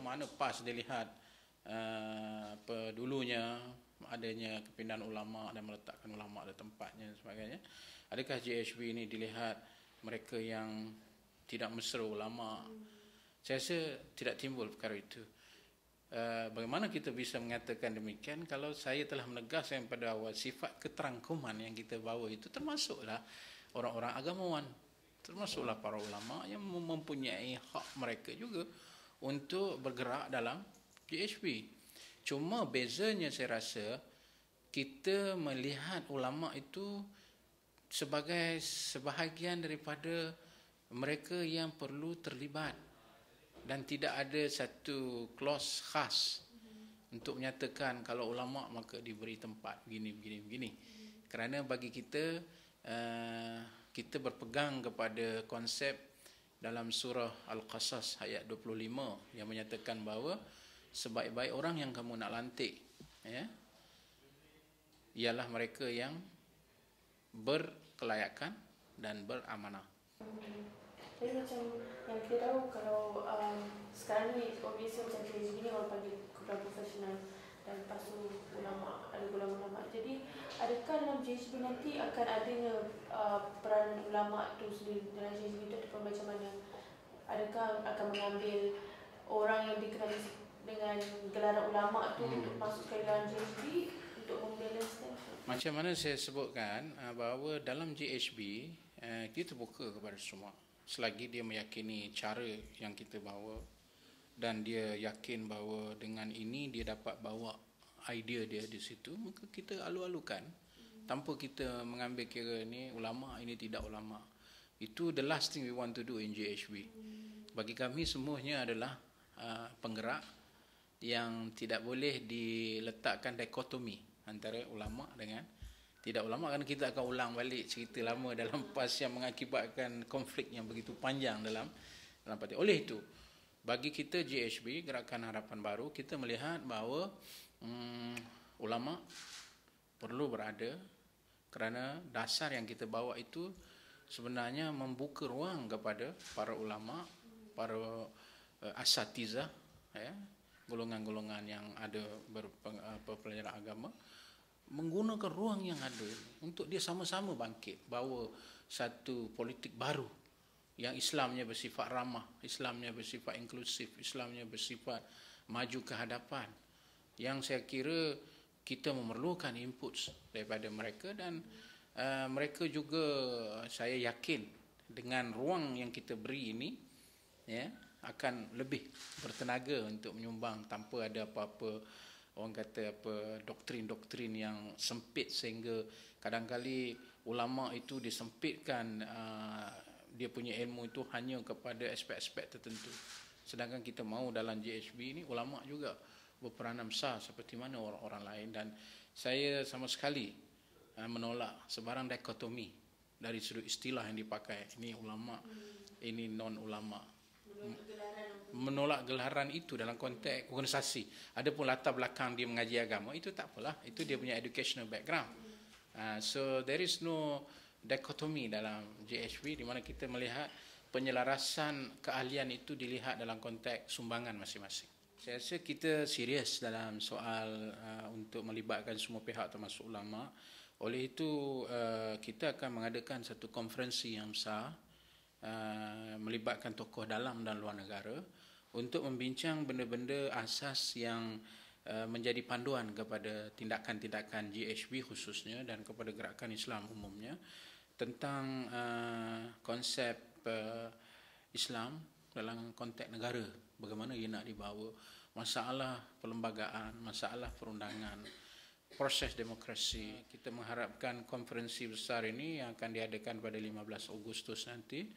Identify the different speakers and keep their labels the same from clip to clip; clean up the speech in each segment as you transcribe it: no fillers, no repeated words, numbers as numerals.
Speaker 1: mana PAS dilihat dulunya adanya kepindahan ulama dan meletakkan ulama di tempatnya dan sebagainya. Adakah GHB ini dilihat mereka yang tidak mesra ulama? Saya rasa tidak timbul perkara itu. Bagaimana kita bisa mengatakan demikian kalau saya telah menegaskan pada awal sifat keterangkuman yang kita bawa itu termasuklah orang-orang agamawan, termasuklah para ulama yang mempunyai hak mereka juga untuk bergerak dalam GHB. Cuma bezanya saya rasa kita melihat ulama itu sebagai sebahagian daripada mereka yang perlu terlibat dan tidak ada satu clause khas untuk menyatakan kalau ulama maka diberi tempat begini. Kerana bagi kita kita berpegang kepada konsep dalam surah Al-Qasas ayat 25 yang menyatakan bahawa sebaik-baik orang yang kamu nak lantik ialah mereka yang berkelayakan dan beramanah.
Speaker 2: Jadi macam yang kita tahu kalau sekarang ni obviously macam PhD ni orang panggil kurang profesional dan lepas tu ulama, ada ulama-ulama. Jadi adakah dalam GHB nanti akan adanya peranan ulama tu sendiri dalam GHB tu ataupun macam mana? Adakah akan mengambil orang yang dikenali dengan gelaran ulama tu untuk masuk ke dalam GHB untuk membalancekan?
Speaker 1: Macam mana saya sebutkan bahawa dalam GHB kita terbuka kepada semua selagi dia meyakini cara yang kita bawa dan dia yakin bahawa dengan ini dia dapat bawa idea dia di situ, maka kita alu-alukan tanpa kita mengambil kira ni ulama, ini tidak ulama. Itu the last thing we want to do in GHB. Bagi kami semuanya adalah penggerak yang tidak boleh diletakkan dikotomi antara ulama dengan tidak ulama, kerana kita akan ulang balik cerita lama dalam PAS yang mengakibatkan konflik yang begitu panjang dalam parti. Oleh itu, bagi kita GHB, Gerakan Harapan Baru, kita melihat bahawa ulama perlu berada kerana dasar yang kita bawa itu sebenarnya membuka ruang kepada para ulama, para asatizah, golongan-golongan yang ada berpelajaran agama, menggunakan ruang yang ada untuk dia sama-sama bangkit bahawa satu politik baru yang Islamnya bersifat ramah, Islamnya bersifat inklusif, Islamnya bersifat maju ke hadapan, yang saya kira kita memerlukan input daripada mereka dan mereka juga saya yakin dengan ruang yang kita beri ini akan lebih bertenaga untuk menyumbang tanpa ada apa-apa orang kata doktrin-doktrin yang sempit sehingga kadang-kali ulama itu disempitkan dia punya ilmu itu hanya kepada aspek-aspek tertentu. Sedangkan kita mahu dalam GHB ini ulama juga berperanan besar seperti mana orang-orang lain, dan saya sama sekali menolak sebarang dikotomi dari sudut istilah yang dipakai. Ini ulama, ini non-ulama. Menolak gelaran itu dalam konteks organisasi. Adapun latar belakang dia mengaji agama, itu tak apalah, itu dia punya educational background. So there is no dichotomy dalam GHB, di mana kita melihat penyelarasan keahlian itu dilihat dalam konteks sumbangan masing-masing. Saya rasa kita serius dalam soal untuk melibatkan semua pihak termasuk ulama. Oleh itu kita akan mengadakan satu konferensi yang besar melibatkan tokoh dalam dan luar negara untuk membincang benda-benda asas yang menjadi panduan kepada tindakan-tindakan GHB khususnya dan kepada gerakan Islam umumnya tentang konsep Islam dalam konteks negara, bagaimana ia nak dibawa, masalah perlembagaan, masalah perundangan, proses demokrasi. Kita mengharapkan konferensi besar ini yang akan diadakan pada 15 Ogostus nanti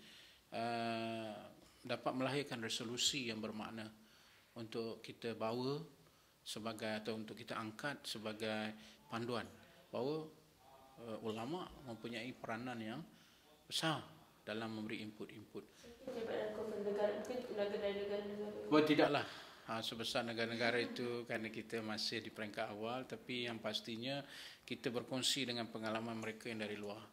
Speaker 1: dapat melahirkan resolusi yang bermakna untuk kita bawa sebagai atau untuk kita angkat sebagai panduan bahawa ulama mempunyai peranan yang besar dalam memberi input-input. Tidaklah sebesar negara-negara itu kerana kita masih di peringkat awal, tapi yang pastinya kita berkongsi dengan pengalaman mereka yang dari luar.